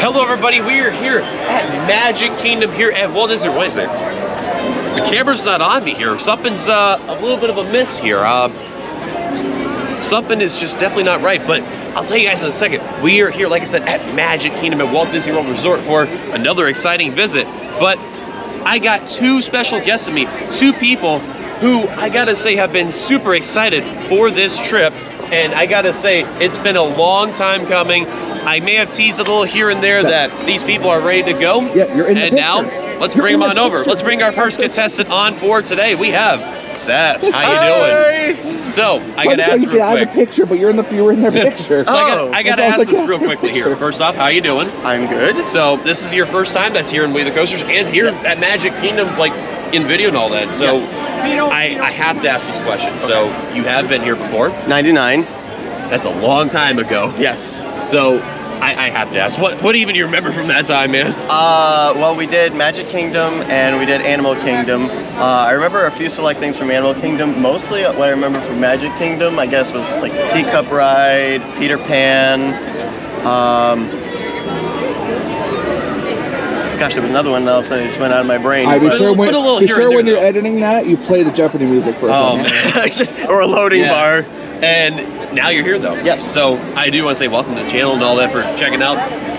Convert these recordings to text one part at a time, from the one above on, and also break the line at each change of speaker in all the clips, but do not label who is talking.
Hello everybody, we are here at Magic Kingdom here at Walt Disney World. The camera's not on me here. Something's a little bit of a miss here. Something is just definitely not right, but I'll tell you guys in a second. We are here, like I said, at Magic Kingdom at Walt Disney World Resort for another exciting visit. But I got two special guests with me, two people who I gotta say have been super excited for this trip. And I gotta say, it's been a long time coming. I may have teased a little here and there that these people are ready to go.
Yeah, you're in the picture.
And now, let's bring them on over. Let's bring our first contestant on for today. We have Seth. How you doing? So, I gotta ask
you get out of the picture, but you were in their picture.
So I gotta ask this real quickly here. First off, how you doing?
I'm good.
So, this is your first time that's here in WeTheCoasters and here at Magic Kingdom, like in video and all that. So, I have to ask this question. Okay. So, you have been here before?
99.
That's a long time ago.
Yes.
So, I have to ask, what even do you remember from that time, man?
Well, we did Magic Kingdom and we did Animal Kingdom. I remember a few select things from Animal Kingdom. Mostly what I remember from Magic Kingdom, I guess, was like the Teacup Ride, Peter Pan. Gosh, there was another one that just went out of my brain.
Be sure when you're editing that, you play the Jeopardy music for a second.
Or a loading bar.
And now you're here, though.
Yes.
So I do want to say welcome to the channel and all that for checking out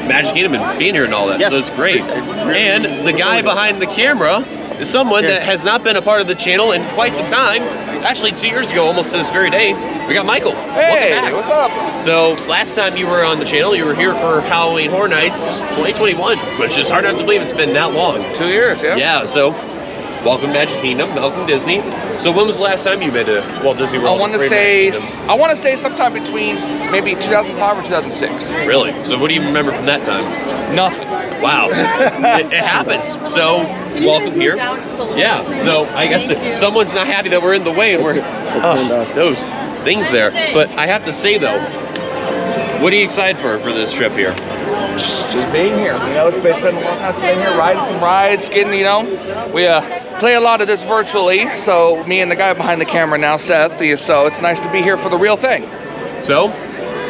Magic Kingdom and being here and all that.
Yes.
So it's great. And the guy behind the camera is someone that has not been a part of the channel in quite some time. Actually, 2 years ago, almost to this very day, we got Michael.
Hey, what's up?
So last time you were on the channel, you were here for Halloween Horror Nights 2021, which is hard not to believe it's been that long.
2 years, yeah.
Yeah, so welcome Magic Kingdom, welcome Disney. So when was the last time you been to Walt Disney World?
I want to say sometime between maybe 2005 or 2006.
Really? So what do you remember from that time?
Nothing.
Wow. it happens. So welcome here. Yeah. So I guess someone's not happy that we're in the way and we're those things there. But I have to say though, what are you excited for this trip here?
Just being here. You know, it's been a long time since being here, riding some rides, getting, you know, we play a lot of this virtually. So me and the guy behind the camera now, Seth. So it's nice to be here for the real thing.
So,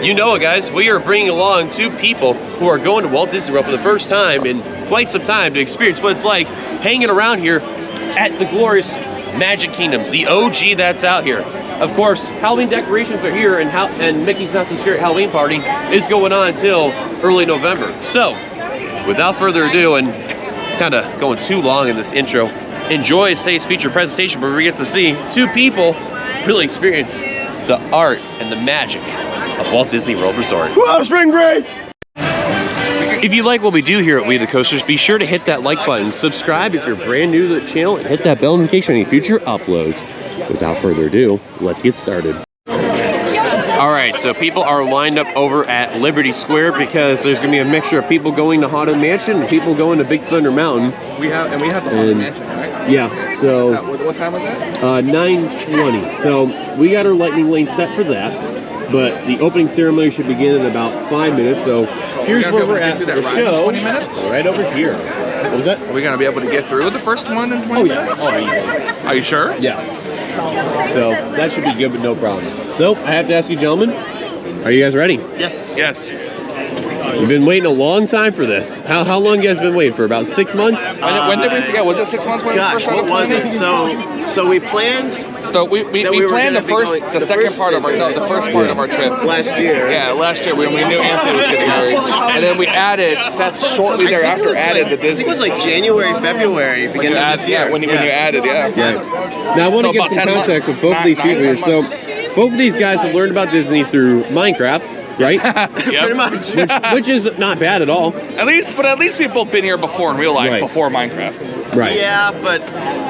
you know it, guys. We are bringing along two people who are going to Walt Disney World for the first time in quite some time to experience what it's like hanging around here at the glorious Magic Kingdom, the OG that's out here. Of course, Halloween decorations are here, and Mickey's Not So Scary Halloween Party is going on until early November. So, without further ado, and kind of going too long in this intro, enjoy today's featured presentation where we get to see two people really experience the art and the magic of Walt Disney World Resort.
Wow, spring break!
If you like what we do here at WeTheCoasters, be sure to hit that like button, subscribe if you're brand new to the channel, and hit that bell notification on any future uploads. Without further ado, let's get started. Alright, so people are lined up over at Liberty Square because there's going to be a mixture of people going to Haunted Mansion and people going to Big Thunder Mountain.
We have the Haunted Mansion, right?
Yeah, so...
What time was that?
9:20. So we got our lightning lane set for that. But the opening ceremony should begin in about 5 minutes. So here's where we're at for the show.
20 minutes?
Right over here. What was that?
Are we going to be able to get through the first one in 20 minutes?
Oh, easy.
Are you sure?
Yeah. So that should be good, but no problem. So I have to ask you, gentlemen, are you guys ready?
Yes.
Yes.
You've been waiting a long time for this. How long you guys been waiting for? About 6 months?
When did we forget? Was it 6 months when we first started?
What was it? So we planned.
So we planned the first part of our trip
last year.
Yeah, last year when we knew Anthony was getting married, and then we added Seth shortly thereafter added the Disney.
I think it was like January, February, beginning of this year.
When you added,
Yeah. Now I want to give some context with both of these people here. So both of these guys have learned about Disney through Minecraft. Right?
Pretty much.
Which is not bad at all.
At least we've both been here before in real life, before Minecraft.
Right.
Yeah, but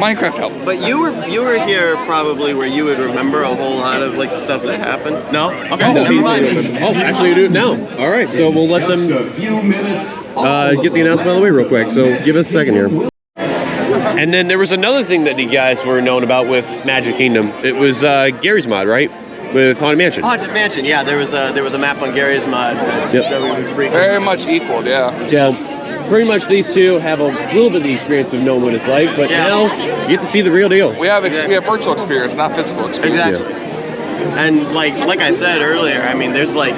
Minecraft helped.
But you were here probably where you would remember a whole lot of like the stuff that happened. No? Okay. Never mind.
Oh, actually, you do it now. All right, so we'll let them get the announcement out of the way real quick. So give us a second here. And then there was another thing that you guys were known about with Magic Kingdom. It was Gary's Mod, right? With Haunted Mansion.
Haunted Mansion, yeah. There was a map on Gary's Mod that we would frequent.
Very much equal, yeah.
So pretty much these two have a little bit of the experience of knowing what it's like, but now you get to see the real deal.
We have virtual experience, not physical experience.
Exactly. And like I said earlier, I mean, there's like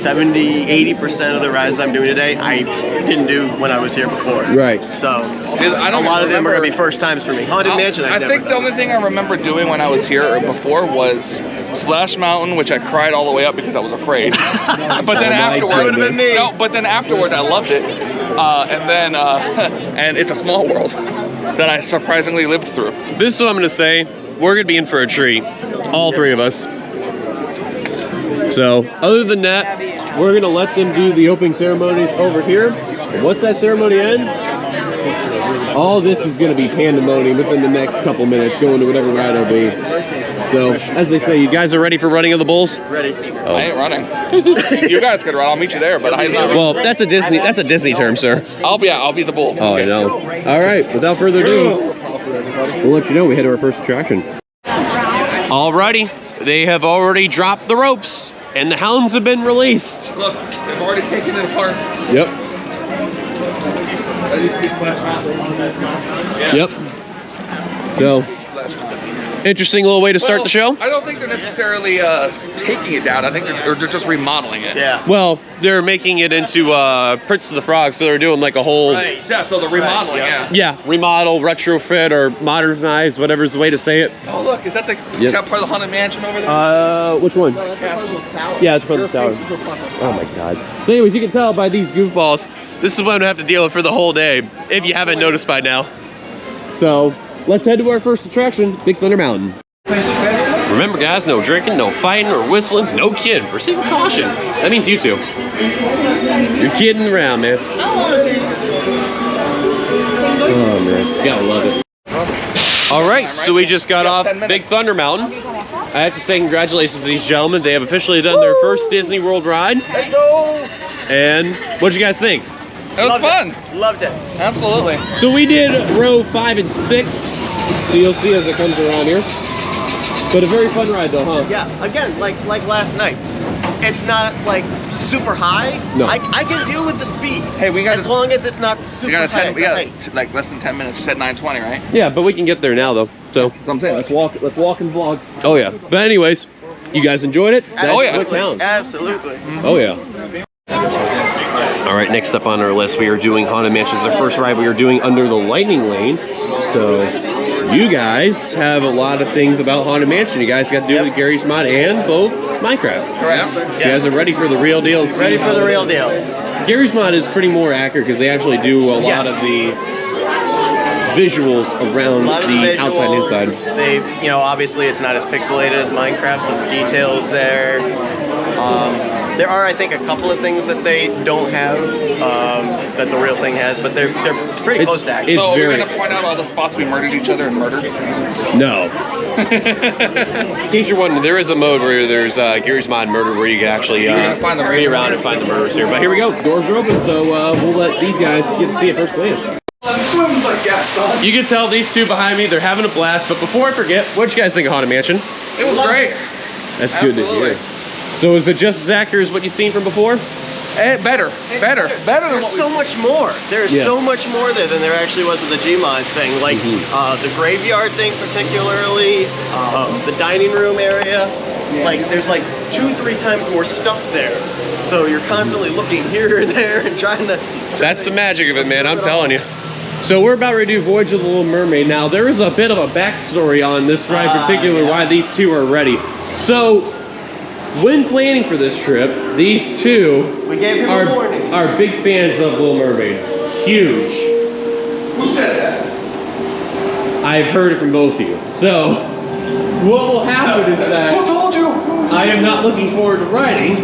70, 80% of the rides I'm doing today, I didn't do when I was here before.
Right.
So a lot of them are gonna be first times for me. Haunted Mansion,
I think the only thing I remember doing when I was here before was Splash Mountain, which I cried all the way up because I was afraid. But then afterwards, but then afterwards I loved it. And It's a Small World that I surprisingly lived through.
This is what I'm gonna say. We're gonna be in for a treat, all three of us. So, other than that, we're gonna let them do the opening ceremonies over here. And once that ceremony ends, all this is gonna be pandemonium within the next couple minutes, going to whatever ride it'll be. So, as they say, you guys are ready for running of the bulls?
Ready.
I ain't running. You guys could run. I'll meet you there, but I'm not.
Well, that's a Disney term, sir.
I'll be the bull.
Oh, I know. All right, without further ado, we'll let you know we head to our first attraction. Alrighty, they have already dropped the ropes, and the hounds have been released.
Look, they've already taken it apart.
Yep.
That used to be Splash Mountain. Yeah.
Yep. So, interesting little way to start the show.
I don't think they're necessarily taking it down. I think they're just remodeling it.
Yeah.
Well, they're making it into Prince of the Frog, so they're doing like a whole...
Right.
Yeah, so the remodeling,
Right,
Yeah, remodel, retrofit, or modernize, whatever's the way to say it.
Oh, look, is that the is that part of the Haunted Mansion over there?
Which one? Yeah, it's Princess Tower. Oh my god. So anyways, you can tell by these goofballs, this is what I'm gonna have to deal with for the whole day, if you haven't noticed by now. So, let's head to our first attraction, Big Thunder Mountain. Remember guys, no drinking, no fighting or whistling, no kidding. Proceed with caution. That means you two. You're kidding around, man. Oh man, you gotta love it. All right, so we just got off Big Thunder Mountain. I have to say congratulations to these gentlemen. They have officially done their first Disney World ride.
Let's go!
And what'd you guys think?
It was fun.
Loved it.
Absolutely.
So we did row 5 and 6. So you'll see as it comes around here. But a very fun ride though, huh?
Yeah, again, like last night. It's not like super high.
No.
I can deal with the speed.
Hey, we got
as long as it's not super high.
We got like less than 10 minutes. You said 9:20, right?
Yeah, but we can get there now though. So
That's what I'm saying. Let's walk and vlog.
oh yeah. But anyways, you guys enjoyed it? That's
Oh, yeah.
what counts.
Absolutely.
Oh yeah. All right, next up on our list, we are doing Haunted Mansion. It's our first ride we are doing under the Lightning Lane. So you guys have a lot of things about Haunted Mansion. You guys got to do with Gary's Mod and both Minecraft.
Correct.
You guys are ready for the real deal.
Ready for the real deal.
Gary's Mod is pretty more accurate because they actually do a lot of the visuals around the outside and inside.
They, you know, obviously it's not as pixelated as Minecraft, so the details there. There are, I think, a couple of things that they don't have that the real thing has, but they're pretty close to accurate.
So are we gonna point out all the spots we murdered each other and murdered?
No. In case you're wondering, there is a mode where there's Gary's Mod Murder where you can actually
find the
be around and find the murders here. But here we go. Doors are open, so we'll let these guys get to see it first glance.
Swims like Gaston.
You can tell these two behind me, they're having a blast. But before I forget, what'd you guys think of Haunted Mansion?
It was great.
That's good to hear. So is it just as accurate as what you've seen from before?
Better than
There's
what
so much more. There's so much more there than there actually was with the Gmod thing. Like the graveyard thing particularly, the dining room area. Like there's like 2-3 times more stuff there. So you're constantly looking here and there and trying to...
That's the magic of it, man, I'm telling you. So we're about ready to do Voyage of the Little Mermaid. Now there is a bit of a backstory on this ride, particularly why these two are ready. So when planning for this trip, these two are big fans of Little Mermaid. Huge.
Who said that?
I've heard it from both of you. So what will happen is that
Who told you?
I am not looking forward to riding,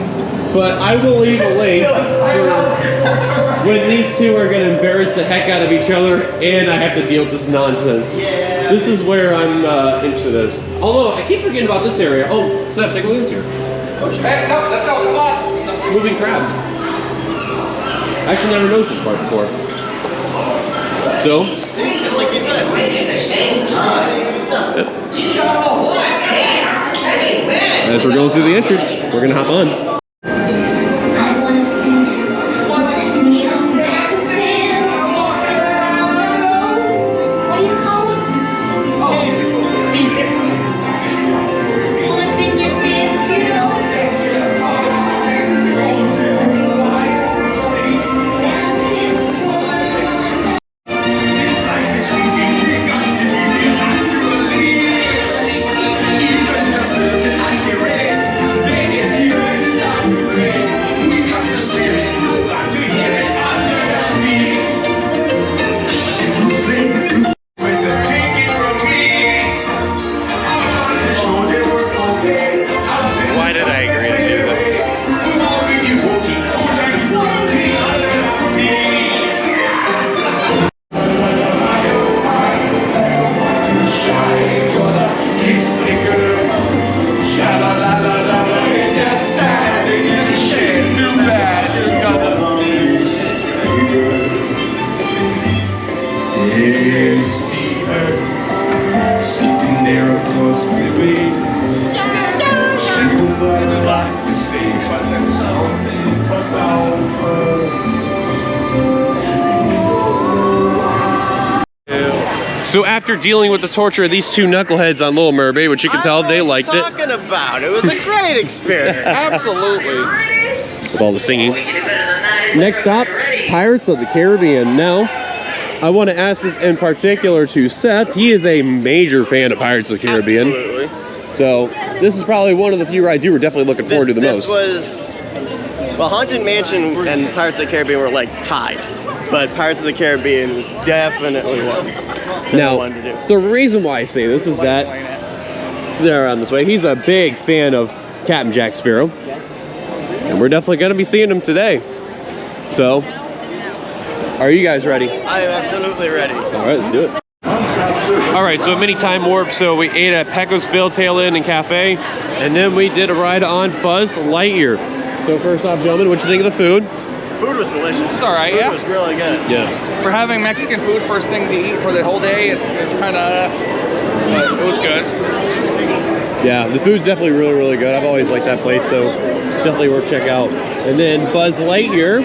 but I will leave a link for when these two are going to embarrass the heck out of each other and I have to deal with this nonsense.
Yeah.
This is where I'm interested in. Although I keep forgetting about this area. Oh, Steph, take a look at this here.
Hey, no, let's go, come on.
Moving crab. I actually never noticed this part before. So,
See, just like you said.
as we're going through the entrance, we're gonna hop on. So after dealing with the torture of these two knuckleheads on Little Mermaid, which you can tell they liked it.
Talking about it was a great experience.
Absolutely.
With all the singing.
Next stop, Pirates of the Caribbean. Now,
I want to ask this in particular to Seth. He is a major fan of Pirates of the Caribbean.
Absolutely.
So this is probably one of the few rides you were definitely looking forward to the most.
This was, well, Haunted Mansion and Pirates of the Caribbean were like tied, but Pirates of the Caribbean was definitely one that I wanted to do.
The reason why I say this is that they're on this way. He's a big fan of Captain Jack Sparrow, and we're definitely going to be seeing him today. So, are you guys ready?
I am absolutely ready.
All right, let's do it. All right, so mini time warp. So we ate at Pecos Bill Tail Inn and Cafe, and then we did a ride on Buzz Lightyear. So first off, gentlemen, what you think of the food?
Food was delicious.
It's all right,
Food
yeah.
was really good.
Yeah.
For having Mexican food first thing to eat for the whole day, it's kind of, it was good.
Yeah, the food's definitely really, really good. I've always liked that place, so definitely worth check out. And then Buzz Lightyear,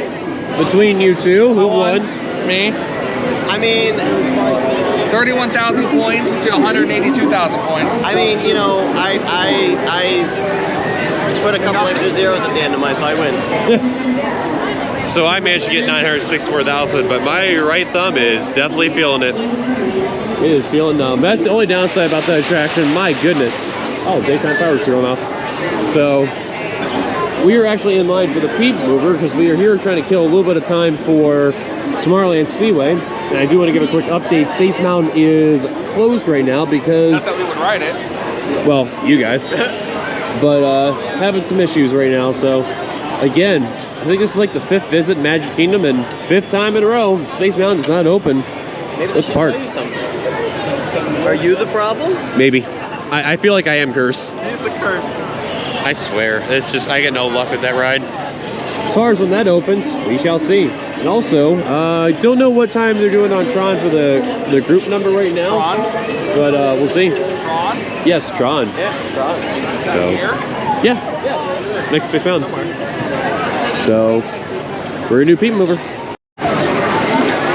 between you two, who won?
Me.
I mean,
31,000 points to 182,000 points.
I mean, you know, I put a couple extra zeros at the end of mine, so I win.
So I managed to get 964,000, but my right thumb is definitely feeling it. It is feeling numb. That's the only downside about that attraction. My goodness. Oh, daytime fireworks are going off. So we are actually in line for the Peep Mover because we are here trying to kill a little bit of time for Tomorrowland Speedway. And I do want to give a quick update. Space Mountain is closed right now because...
Not that we would ride it.
Well, you guys. But having some issues right now. So again, I think this is like the 5th visit Magic Kingdom and 5th time in a row. Space Mountain is not open.
Maybe they should tell you something. Are you the problem?
Maybe. I feel like I am cursed.
He's the curse.
I swear. It's just, I get no luck with that ride. As far as when that opens, we shall see. And also, I don't know what time they're doing on Tron for the group number right now.
Tron?
But we'll see.
Tron?
Yes, Tron.
Yeah, Tron.
So, yeah. Next Space Mountain. So, we're a new People Mover.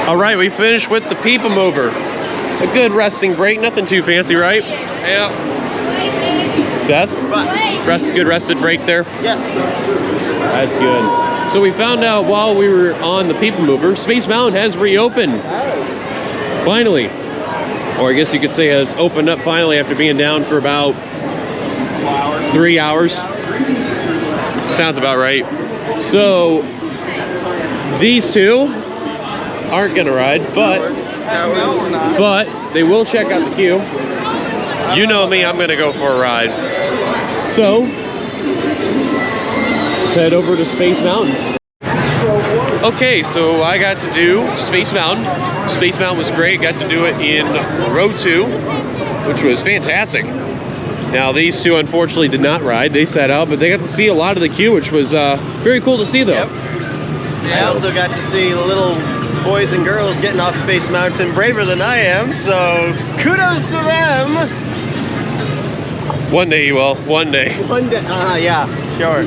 All right, we finished with the People Mover. A good resting break, nothing too fancy, right?
Yeah.
Seth?
But,
Good rested break there?
yes.
That's good. So we found out while we were on the People Mover, Space Mountain has reopened. Finally. Or I guess you could say has opened up finally after being down for about 3 hours. Sounds about right. So these two aren't gonna ride, but
No, we're not.
but they will check out the queue. You know me, I'm gonna go for a ride. So let's head over to Space Mountain. Okay, so I got to do Space Mountain. Space Mountain was great. Got to do it in row 2, which was fantastic. Now these two unfortunately did not ride. They sat out, but they got to see a lot of the queue, which was very cool to see though.
Yep. I also got to see the little boys and girls getting off Space Mountain braver than I am, so kudos to them.
One day you will, one day.
One day, yeah, sure.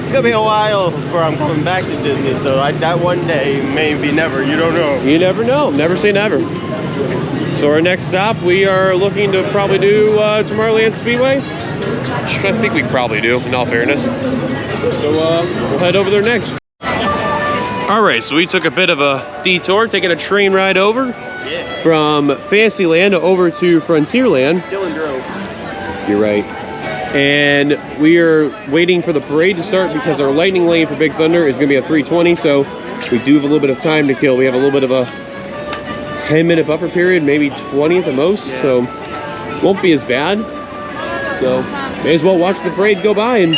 It's gonna be a while before I'm coming back to Disney, so that one day, maybe never, you don't know.
You never know, never say never. So our next stop, we are looking to probably do Tomorrowland Speedway. I think we probably do, in all fairness. So we'll head over there next. All right, so we took a bit of a detour, taking a train ride over from Fantasyland over to Frontierland.
Dillon drove.
You're right. And we are waiting for the parade to start because our lightning lane for Big Thunder is going to be at 3:20, so we do have a little bit of time to kill. We have a little bit of a 10-minute buffer period, maybe 20 at the most, so won't be as bad. So may as well watch the parade go by and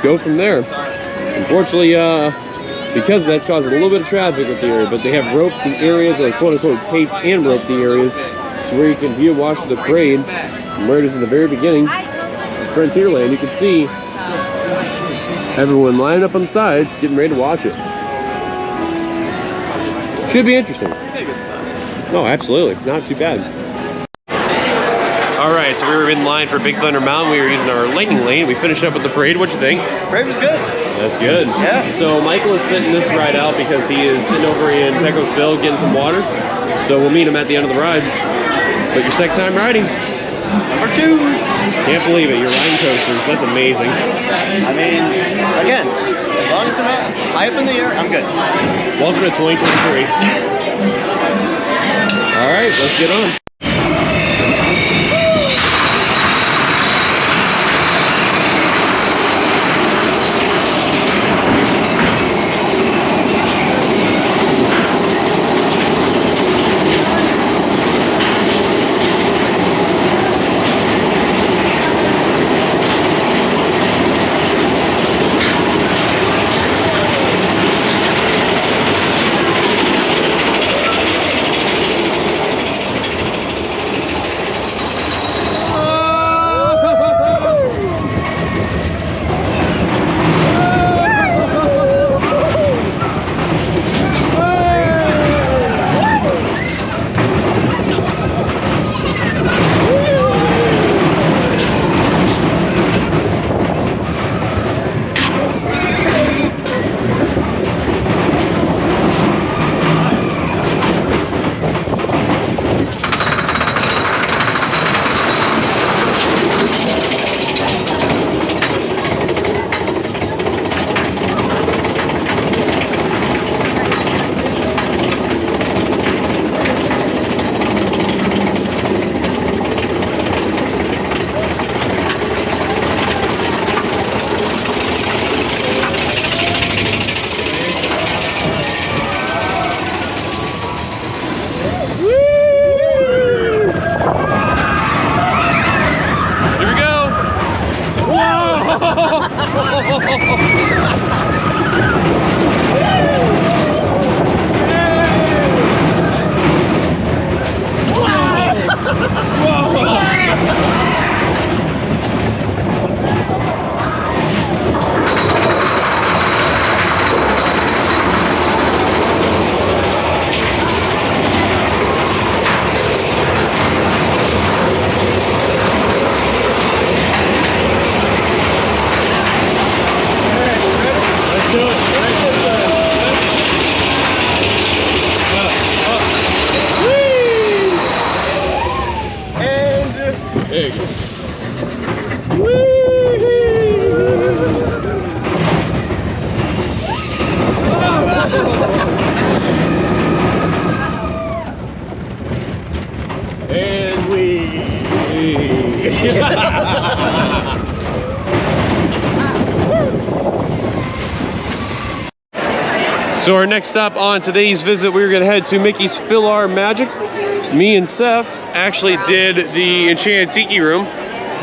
go from there. Unfortunately, because that's causing a little bit of traffic with the area, but they have roped the areas, like quote-unquote taped and roped the areas to where you can view and watch the parade. And where it is in the very beginning of Frontierland, you can see everyone lining up on the sides, getting ready to watch it. Should be interesting. Oh, absolutely. Not too bad. All right, right, so we were in line for Big Thunder Mountain. We were using our lightning lane. We finished up with the parade. What'd you think?
Parade was good.
That's good.
Yeah.
So Michael is sitting this ride out because he is sitting over in Pecos Bill getting some water. So we'll meet him at the end of the ride. But your second time riding?
Number 2.
Can't believe it. You're riding coasters. That's amazing.
I mean, again, as long as they're not high up in the air, I'm good.
Welcome to 2023. All right, let's get on. So our next stop on today's visit, we're gonna head to Mickey's Philhar Magic. Me and Seth actually did the Enchanted Tiki Room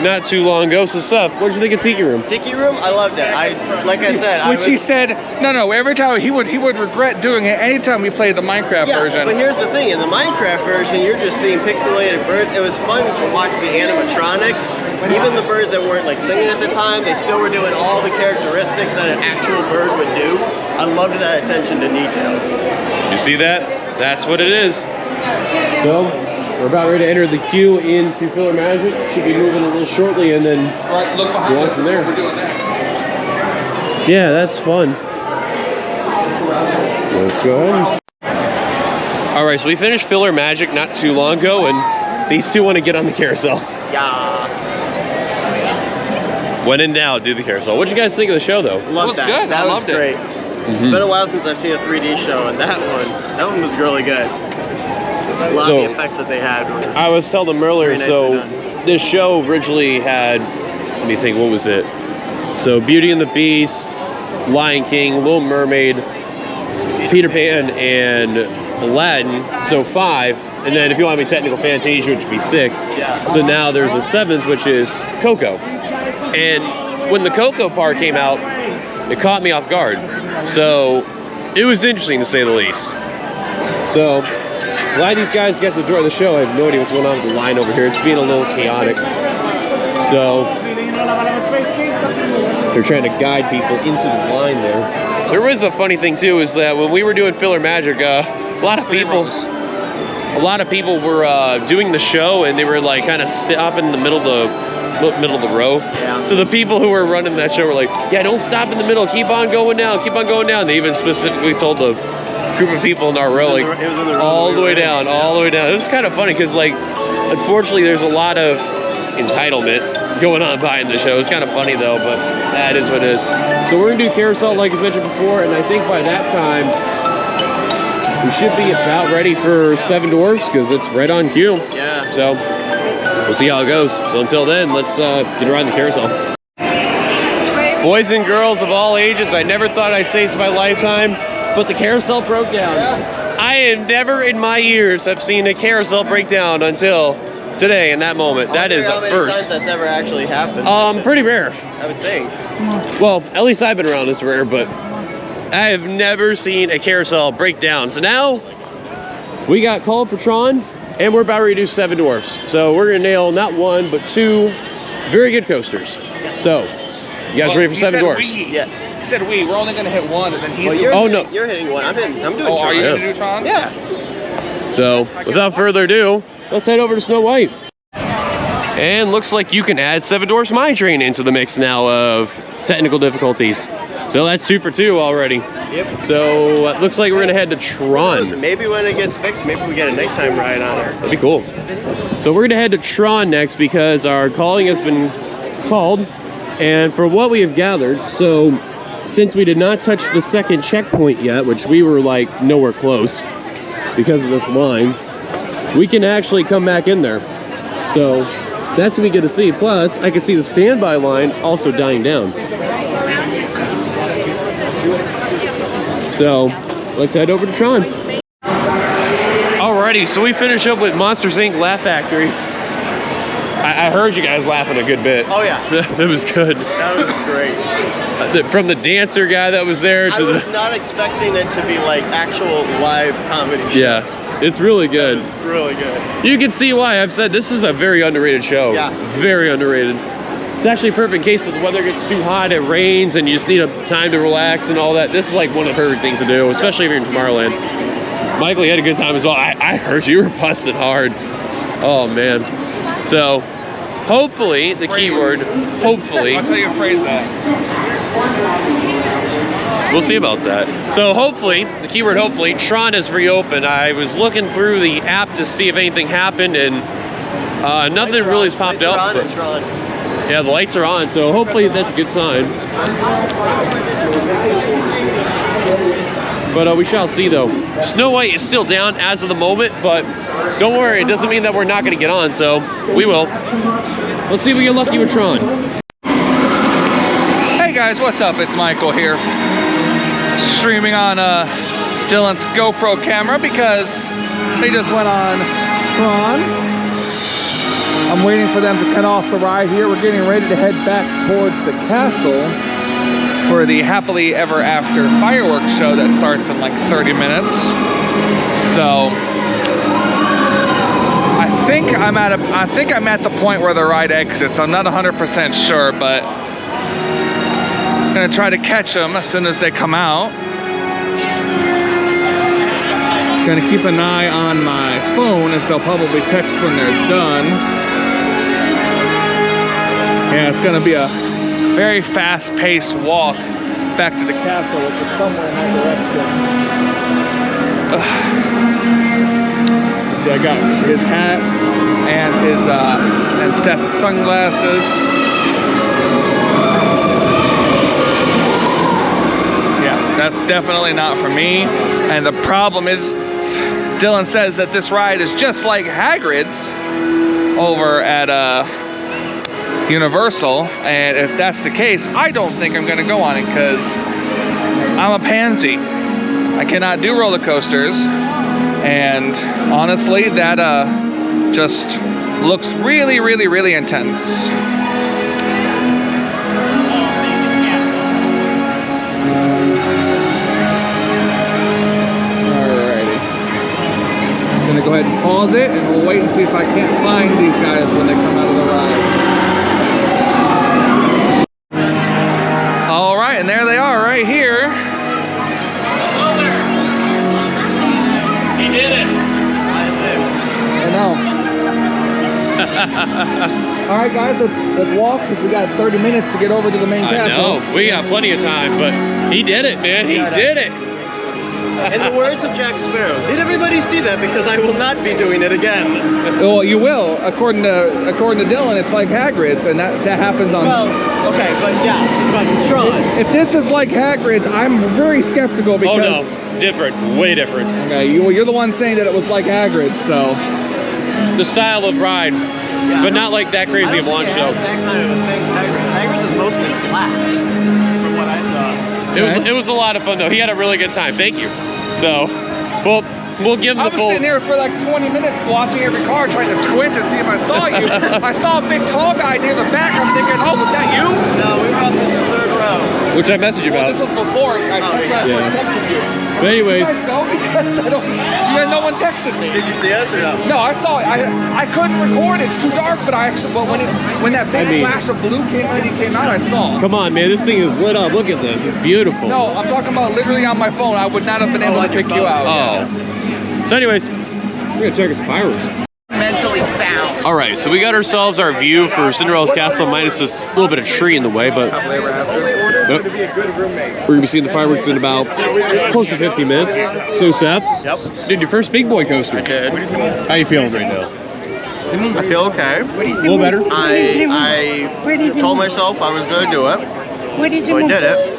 not too long ago. So Seth, what did you think of Tiki Room?
Tiki Room, I loved it. Like I said,
Which he said, no, every time he would regret doing it anytime we played the Minecraft version.
But here's the thing, in the Minecraft version, you're just seeing pixelated birds. It was fun to watch the animatronics. Even the birds that weren't like singing at the time, they still were doing all the characteristics that an actual bird would do. I loved that attention to detail.
You see that? That's what it is. So, we're about ready to enter the queue into Philhar Magic. Should be moving a little shortly, and then
Right, look behind
go on
us.
from there.
We're doing that.
Yeah, that's fun. Let's go ahead. All right, so we finished Philhar Magic not too long ago, and these two want to get on the carousel.
Yeah.
When in doubt, do the carousel. What did you guys think of the show, though?
Loved
was
that.
good.
That
I
was
loved it.
great. It's been a while since I've seen a 3D show, and that one was really good. A lot of the effects that they had were
I was telling them earlier,
very
so
nicely done.
this show originally had, let me think, what was it? So Beauty and the Beast, Lion King, Little Mermaid, Peter Pan, and Aladdin, so 5. And then if you want to be technical, Fantasia, which would be 6.
Yeah.
So now there's a 7th, which is Coco. And when the Coco part came out, it caught me off guard. So it was interesting to say the least. So glad these guys got to enjoy the show. I have no idea what's going on with the line over here. It's being a little chaotic. So they're trying to guide people into the line there. There was a funny thing too, is that when we were doing Philhar Magic, a lot of people a lot of people were doing the show, and they were like kind of stopping in the middle of the row.
Yeah.
So the people who were running that show were like, yeah, don't stop in the middle, keep on going down, keep on going down. They even specifically told the group of people in our row, like, all the way down, all the way down. It was kind of funny because, like, unfortunately, there's a lot of entitlement going on behind the show. It's kind of funny though, but that is what it is. So we're gonna do carousel like I mentioned before, and I think by that time we should be about ready for Seven Dwarfs because it's right on cue.
Yeah.
So we'll see how it goes. So until then, let's get around the carousel. Boys and girls of all ages, I never thought I'd say this in my lifetime, but the carousel broke down.
Yeah.
I have never in my years have seen a carousel break down until today in that moment. That is a first.
How many times that's ever actually happened?
Pretty rare.
I would think.
Well, at least I've been around this rare, but I have never seen a carousel break down. So now we got called for Tron, and we're about to do Seven Dwarfs. So we're gonna nail not one but two very good coasters. So you guys ready for Seven Dwarfs?
Yes.
He said we. We're only gonna hit one, and then he's.
Well,
no,
you're hitting one. I'm doing
Oh,
Tron.
are you gonna do Tron?
Yeah.
So without further ado, let's head over to Snow White. And looks like you can add Seven Dwarfs Mine Train into the mix now of technical difficulties. So that's 2 for 2 already.
Yep.
So it looks like we're gonna head to Tron.
Maybe when it gets fixed, maybe we get a nighttime ride on it.
That'd be cool. So we're gonna head to Tron next because our calling has been called. And for what we have gathered, so since we did not touch the second checkpoint yet, which we were like nowhere close because of this line, we can actually come back in there. So that's what we get to see. Plus, I can see the standby line also dying down. So let's head over to Tron. Alrighty, so we finish up with Monsters Inc. Laugh Factory. I heard you guys laughing a good bit.
Oh yeah.
That was good.
That was great.
From the dancer guy that was there to
I was not expecting it to be like actual live comedy show.
Yeah, it's really good.
It's really good.
You can see why I've said this is a very underrated show.
Yeah.
Very underrated. It's actually a perfect case if the weather gets too hot, it rains, and you just need a time to relax and all that. This is like one of the perfect things to do, especially if you're in Tomorrowland. Michael, you had a good time as well. I heard you were busting hard. Oh man. So hopefully the keyword, hopefully.
I'll tell you to phrase that.
We'll see about that. So hopefully, the keyword hopefully, Tron has reopened. I was looking through the app to see if anything happened, and nothing really has popped up. But, yeah, the lights are on, so hopefully that's a good sign. But we shall see though. Snow White is still down as of the moment, but don't worry, it doesn't mean that we're not gonna get on, so we will. Let's see if we get lucky with Tron.
Hey guys, what's up? It's Michael here. Streaming on Dillon's GoPro camera because they just went on Tron. I'm waiting for them to cut off the ride here. We're getting ready to head back towards the castle for the Happily Ever After fireworks show that starts in like 30 minutes. So I think I'm at the point where the ride exits. I'm not 100% sure, but I'm gonna try to catch them as soon as they come out. Gonna keep an eye on my phone as they'll probably text when they're done. Yeah, it's gonna be a very fast-paced walk back to the castle, which is somewhere in that direction. So see, I got his hat and his and Seth's sunglasses. Yeah, that's definitely not for me. And the problem is, Dillon says that this ride is just like Hagrid's over at Universal, and if that's the case, I don't think I'm gonna go on it because I'm a pansy. I cannot do roller coasters, and honestly, that just looks really, really, really intense. Alrighty. I'm gonna go ahead and pause it, and we'll wait and see if I can't find these guys when they come out of the ride. And there they are right here.
Hello there. He did it.
I live.
know. All right, guys, let's walk because we got 30 minutes to get over to the main castle.
No, we got plenty of time, but he did it, man. He did it.
In the words of Jack Sparrow, did everybody see that? Because I will not be doing it again.
Well, you will. According to Dillon, it's like Hagrid's, and that happens on.
Well, okay, but Tron.
If this is like Hagrid's, I'm very skeptical because.
Oh no, different, way different.
Okay, you're the one saying that it was like Hagrid's, so.
The style of ride, but not like that crazy of launch show.
That kind of a thing. Hagrid's is mostly flat, from what I saw.
It was a lot of fun though. He had a really good time. Thank you. So, we'll give him the full.
I was sitting here for like 20 minutes watching every car, trying to squint and see if I saw you. I saw a big tall guy near the back. I'm thinking, oh, was that you?
No, we were up in the third row.
Which I messaged you about.
This was before I
yeah.
texted you.
But anyways,
no one texted me.
Did you see us or no?
No, I saw it. I couldn't record. It's too dark. But when that big flash of blue came out, I saw.
Come on, man, this thing is lit up. Look at this. It's beautiful.
No, I'm talking about literally on my phone. I would not have been able to pick you out.
Oh. Yeah. So, anyways, we're gonna check his fireworks.
Mentally sound.
All right, so we got ourselves our view for Cinderella's castle, minus this little bit of tree in the way, but we're gonna be seeing the fireworks in about close to 15 minutes. So, Seth, did your first big boy coaster?
I did.
How you feeling right now?
I feel okay.
A little better.
I told myself I was gonna do it, so I did it.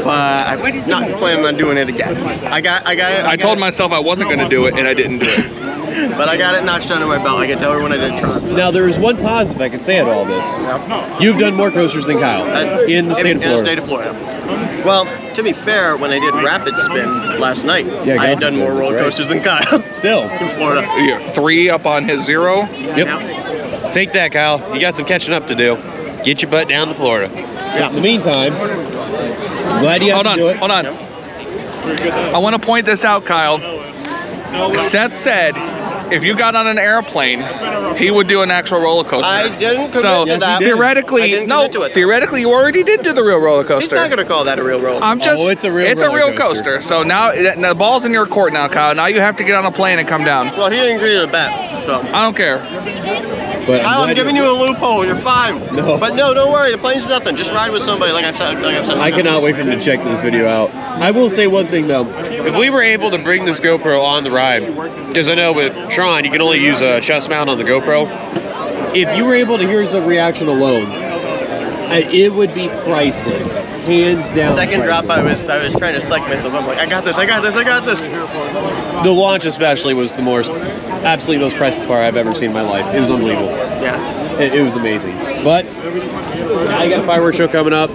But I'm not planning on doing it again. I got it.
I told myself I wasn't going to do it, and I didn't do it.
But I got it notched under my belt. I can tell everyone I did Tron. So.
Now, there is one positive I can say at all this. You've done more coasters than Kyle in the state of Florida.
In the state of Florida. Well, to be fair, when I did Rapid Spin last night, I had done more roller coasters than Kyle.
Still.
In Florida.
You're 3 up on his 0.
Yep. Take that, Kyle. You got some catching up to do. Get your butt down to Florida. In the meantime, glad you have to do it.
Hold on. I want to point this out, Kyle. Seth said if you got on an airplane, he would do an actual roller coaster.
I didn't commit to that.
Theoretically, theoretically, you already did do the real roller coaster.
He's not going to call that a real roller coaster.
It's a real
coaster. So now the ball's in your court now, Kyle. Now you have to get on a plane and come down.
Well, he didn't agree to the bet, so.
I don't care.
But
Kyle, I'm giving you a loophole. You're fine.
No.
But no, don't worry. The plane's nothing. Just ride with somebody, like I've said.
I cannot wait for him to check this video out. I will say one thing though. If we were able to bring this GoPro on the ride, because I know with Tron you can only use a chest mount on the GoPro. If you were able to hear his reaction alone, it would be priceless, hands down.
Second
priceless.
drop, I was trying to psych myself. I'm like, I got this.
The launch especially was the absolutely most priceless part I've ever seen in my life. It was unbelievable.
Yeah.
It was amazing. But I got a fireworks show coming up.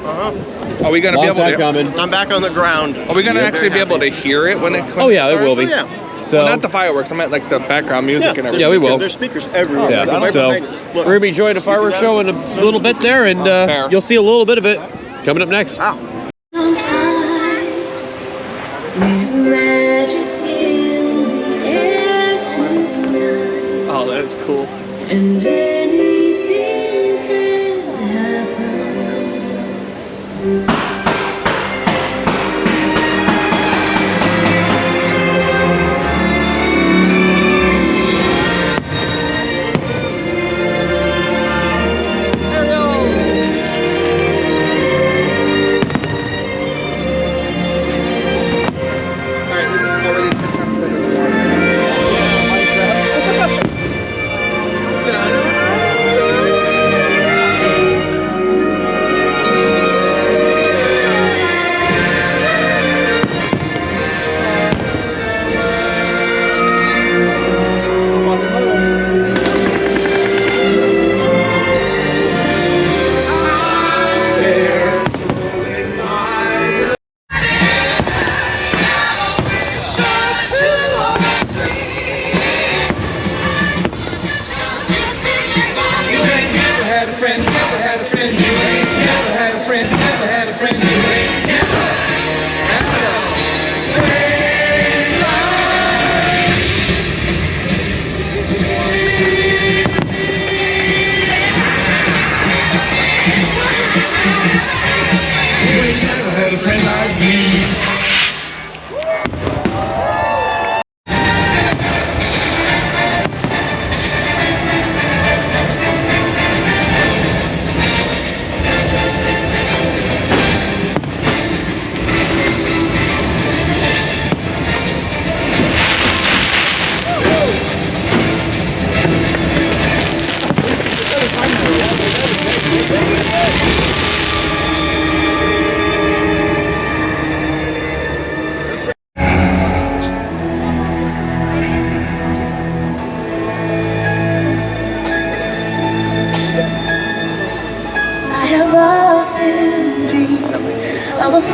Are we going to be able to?
Coming.
I'm back on the ground.
Are we going to actually be able to hear it when it comes?
Oh yeah, it will be.
Yeah.
So
well, not the fireworks. I meant like the background music and everything.
Yeah, we will.
There's speakers everywhere.
Yeah. So we're gonna be joining a fireworks show in a little bit there, and you'll see a little bit of it coming up next.
Wow.
There's magic in the air tonight.
Oh, that is cool.
And anything can happen.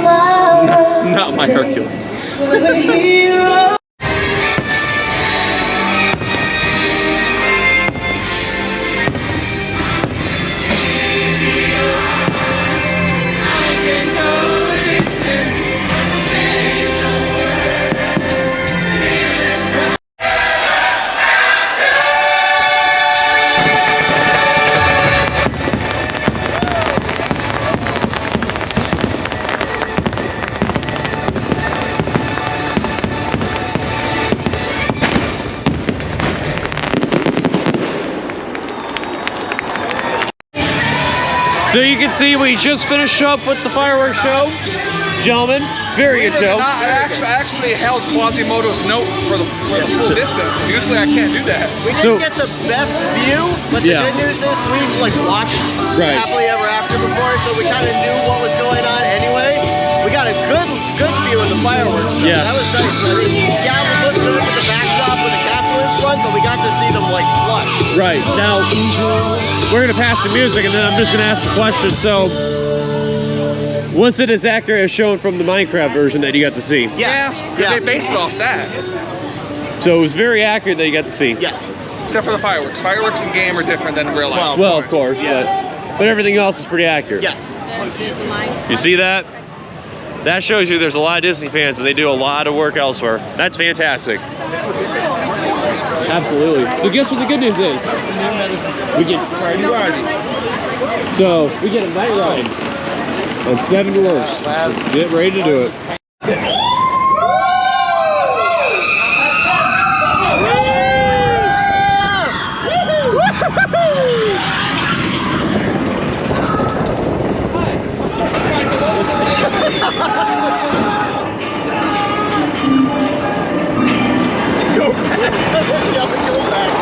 follow.
Not my Hercules.
We're heroes.
So you can see we just finished up with the fireworks show. Gentlemen, very good show.
I actually held Quasimodo's note for the full distance. Usually I can't do that.
We didn't get the best view, but the good news is we've like watched Happily Ever After before, so we kind of knew what was going on anyway. We got a good view of the fireworks. So that was nice. I mean, yeah, we looked good with the backdrop with the castle in front, but we got to see them like flush.
Right, now we're gonna pass the music and then I'm just gonna ask the question. So, was it as accurate as shown from the Minecraft version that you got to see?
Yeah. They based it off that.
So it was very accurate that you got to see?
Yes.
Except for the fireworks. Fireworks in game are different than in real life.
Well, of course, but everything else is pretty accurate.
Yes.
You see that? That shows you there's a lot of Disney fans and they do a lot of work elsewhere. That's fantastic. Absolutely. So guess what the good news is? We get So we get a night ride on 7 Dwarfs. Let's get ready to do it.
Go back. Someone's yelling, go back.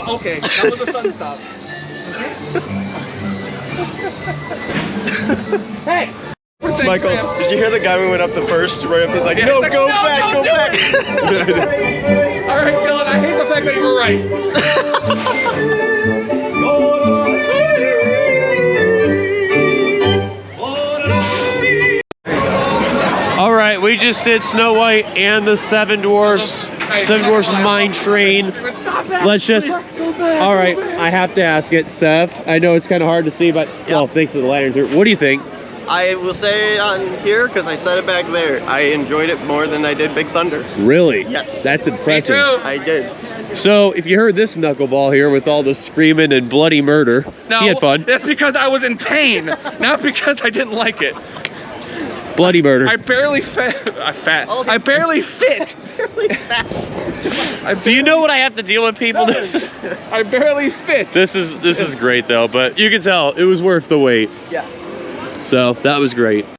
Okay, now when the sun stops. Hey!
Michael, did you hear the guy we went up the first? Right up, he's like,
Yeah,
no,
he's like,
go
"No,
back, go
don't do
back.
All right, Dillon, I hate the fact that you were right.
All right, we just did Snow White and the 7 Dwarfs. 7 Dwarfs Mine Train. Let's just. All right, I have to ask it, Seth. I know it's kind of hard to see, but well, thanks to the lanterns here. What do you think?
I will say it on here because I said it back there. I enjoyed it more than I did Big Thunder.
Really?
Yes.
That's impressive.
Me too.
I did.
So, if you heard this knuckleball here with all the screaming and bloody murder, he had fun.
That's because I was in pain, not because I didn't like it.
Bloody murder.
I barely fit. I barely fit.
Do you know what I have to deal with, people?
I barely fit.
This is great though, but you can tell it was worth the wait.
Yeah.
So that was great.
Now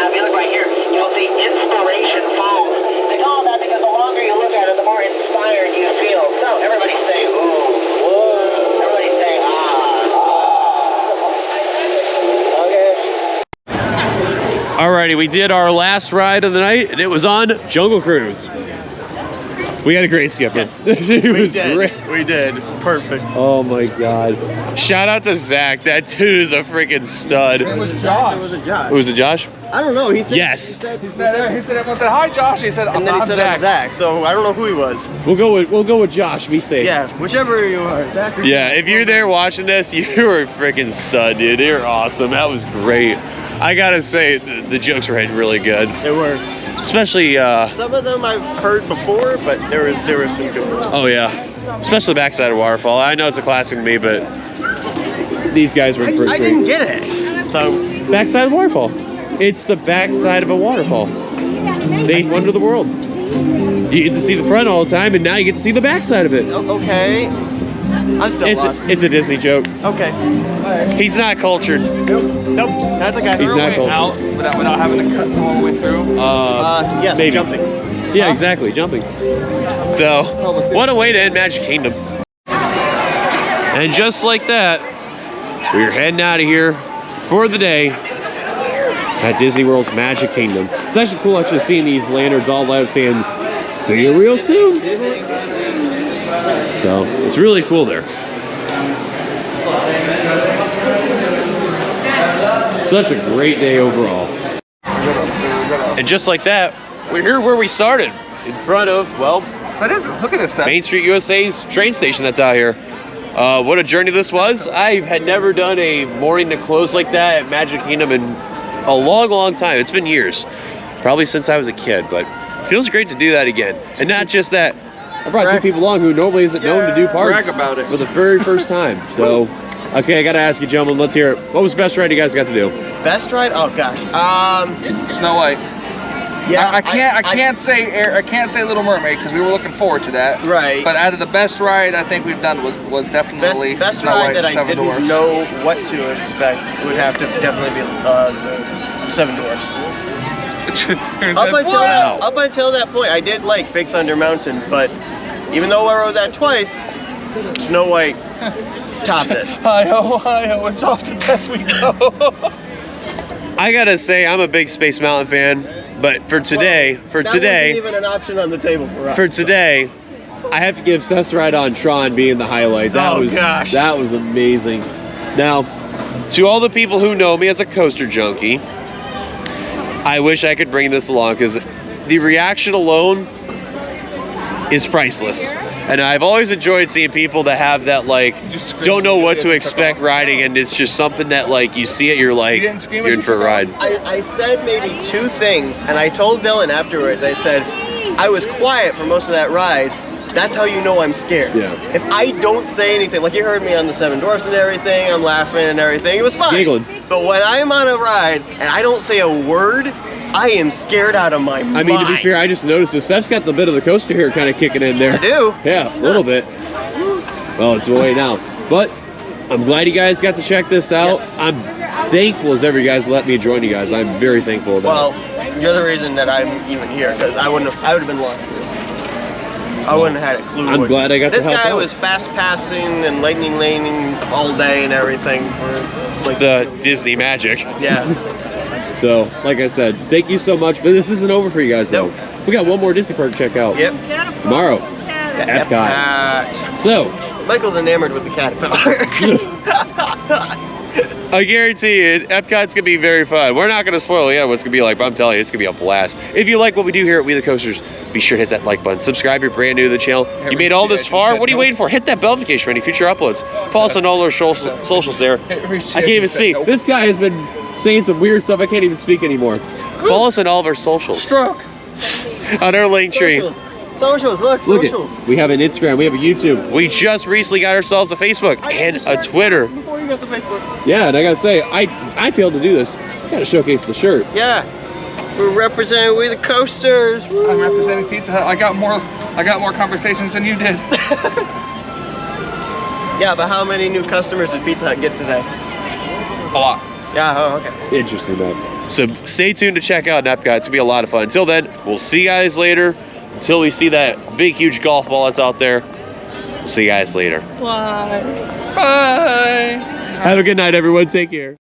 if you look right here,
Alrighty, we did our last ride of the night, and it was on Jungle Cruise. We had a great skip. It was great.
We did. Perfect.
Oh my god. Shout out to Zach. That dude is a freaking stud.
It was Josh.
It was a Josh.
Was it Josh?
I don't know. He said.
Yes.
He said everyone said hi, Josh. He said,
And then he said
Zach.
Zach. So I don't know who he was.
We'll go with Josh. Be safe.
Yeah, whichever you are, Zach. Or
Yeah, if you're there watching this, you were a freaking stud, dude. You're awesome. That was great. I gotta say, the jokes were hitting really good.
They were.
Especially,
Some of them I've heard before, but there were some good ones.
oh yeah. Especially the backside of Waterfall. I know it's a classic to me, but these guys were in for a
I
treat.
didn't get it. So
Backside of a waterfall. It's the backside of a waterfall. The eighth wonder of the world. You get to see the front all the time, and now you get to see the backside of it.
okay. I'm still lost.
It's a Disney joke.
Okay. All right.
He's not cultured.
Nope. That's okay.
He's not cultured.
Out without having to cut all the way through.
Yes.
maybe.
Jumping.
Yeah, exactly, jumping. So, what a way to end Magic Kingdom. And just like that, we're heading out of here for the day at Disney World's Magic Kingdom. It's actually cool actually seeing these lanterns all light up saying, see you real soon. So, it's really cool there. Such a great day overall. And just like that, we're here where we started, in front of, well,
That is, look at this set.
Main Street USA's train station that's out here. What a journey this was. I had never done a morning to close like that at Magic Kingdom in a long, long time. It's been years, probably since I was a kid, but it feels great to do that again. And not just that, I brought two people along who normally isn't known to do parks
brag about it.
for the very first time. So, okay, I gotta ask you, gentlemen, let's hear it. What was the best ride you guys got to do?
Best ride? Oh gosh.
Snow White.
Yeah.
I can't say Little Mermaid because we were looking forward to that.
Right.
But out of the best ride I think we've done was definitely
Best
Snow
ride
White
that
and
I
Seven
didn't
Dwarfs.
know what to expect would have to definitely be the Seven Dwarfs. Up until that point, I did like Big Thunder Mountain, but even though I rode that twice, Snow White topped it.
Hi-ho, it's off to death we go.
I gotta say, I'm a big Space Mountain fan, but for today,
That wasn't even an option on the table for us.
for today, I have to give Seth's ride on Tron being the highlight. That was amazing. Now, to all the people who know me as a coaster junkie, I wish I could bring this along because the reaction alone is priceless. And I've always enjoyed seeing people that have that, like, don't know what to expect riding, and it's just something that, like, you see it, you're like,
You didn't scream
you're
as
in
you
for a
took
ride.
I said maybe two things, and I told Dillon afterwards, I said, I was quiet for most of that ride. That's how you know I'm scared.
Yeah.
If I don't say anything, like you heard me on the Seven Dwarfs and everything, I'm laughing and everything, it was fine.
Giggling.
But when I'm on a ride and I don't say a word, I am scared out of my mind.
I mean, to be fair, I just noticed this. Seth's got the bit of the coaster here kind of kicking in there.
I do.
Yeah, a little bit. Well, it's away now. But I'm glad you guys got to check this out.
Yes.
I'm thankful as ever you guys let me join you guys. I'm very thankful about it.
Well, you're the reason that I'm even here, because I would have been lost. I wouldn't have had a clue.
I'm glad I got to
This
help
guy
out.
was fast passing and lightning laning all day and everything for like
The Disney magic.
yeah.
So, like I said, thank you so much. But this isn't over for you guys, though.
Nope.
We got one more Disney park to check out.
Yep.
Tomorrow. Epcot. So,
Michael's enamored with the caterpillar.
I guarantee you, Epcot's gonna be very fun. We're not gonna spoil yet what it's gonna be like, but I'm telling you, it's gonna be a blast. If you like what we do here at We the Coasters, be sure to hit that like button. Subscribe if you're brand new to the channel. You made all this far. What are you waiting for? Hit that bell notification for any future uploads. Follow us on all our socials there. I can't even speak. This guy has been saying some weird stuff. I can't even speak anymore. Follow us on all of our socials.
Stroke.
On our link tree.
Socials, look socials.
It. We have an Instagram. We have a YouTube. We just recently got ourselves a Facebook and a Twitter.
Before you got the Facebook.
Yeah, and I gotta say, I failed to do this. Gotta showcase the shirt.
Yeah. We're representing We the Coasters. Woo.
I'm representing Pizza Hut. I got more conversations than you did.
Yeah, but how many new customers did Pizza Hut get today?
A lot.
Yeah, oh, okay.
Interesting, man. So stay tuned to check out Epcot. It's gonna be a lot of fun. Until then, we'll see you guys later. Until we see that big, huge golf ball that's out there, we'll see you guys later.
Bye.
Bye.
Have a good night, everyone. Take care.